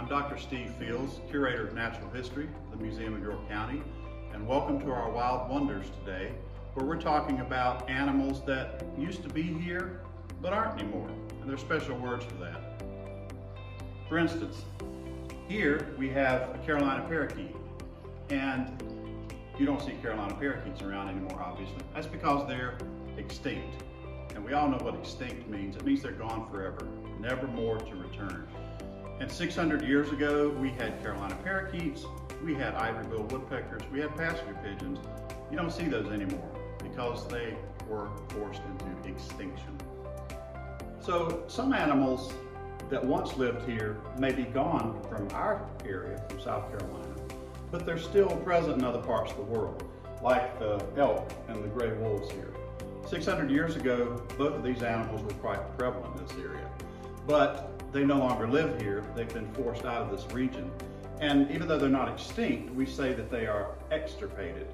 I'm Dr. Steve Fields, Curator of Natural History at the Museum of York County, and welcome to our Wild Wonders today, where we're talking about animals that used to be here but aren't anymore, and there's special words for that. For instance, here we have a Carolina parakeet, and you don't see Carolina parakeets around anymore, obviously. That's because they're extinct, and we all know what extinct means. It means they're gone forever, never more to return. And 600 years ago, we had Carolina parakeets, we had ivory-billed woodpeckers, we had passenger pigeons. You don't see those anymore because they were forced into extinction. So some animals that once lived here may be gone from our area, from South Carolina, but they're still present in other parts of the world, like the elk and the gray wolves here. 600 years ago, both of these animals were quite prevalent in this area, but they no longer live here. They've been forced out of this region. And even though they're not extinct, we say that they are extirpated.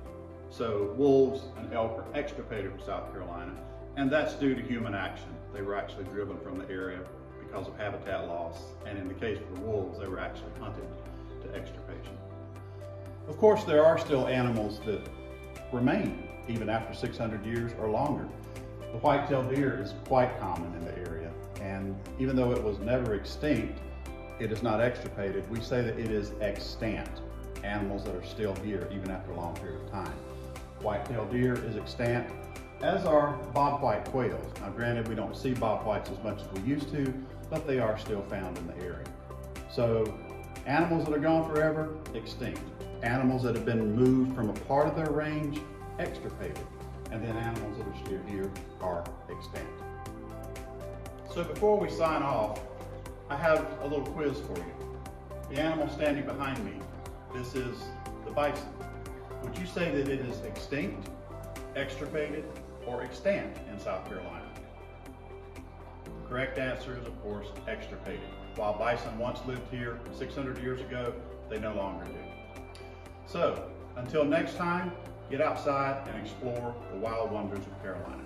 So wolves and elk are extirpated from South Carolina, and that's due to human action. They were actually driven from the area because of habitat loss, and in the case of the wolves, they were actually hunted to extirpation. Of course, there are still animals that remain even after 600 years or longer. The whitetail deer is quite common in the area, and even though it was never extinct, it is not extirpated. We say that it is extant, animals that are still here even after a long period of time. Whitetail deer is extant, as are bobwhite quails. Now granted, we don't see bobwhites as much as we used to, but they are still found in the area. So animals that are gone forever, extinct. Animals that have been moved from a part of their range, extirpated. And then animals that are still here are extant. So before we sign off, I have a little quiz for you. The animal standing behind me, this is the bison. Would you say that it is extinct, extirpated, or extant in South Carolina? The correct answer is, of course, extirpated. While bison once lived here 600 years ago, they no longer do. So, until next time, get outside and explore the wild wonders of Carolina.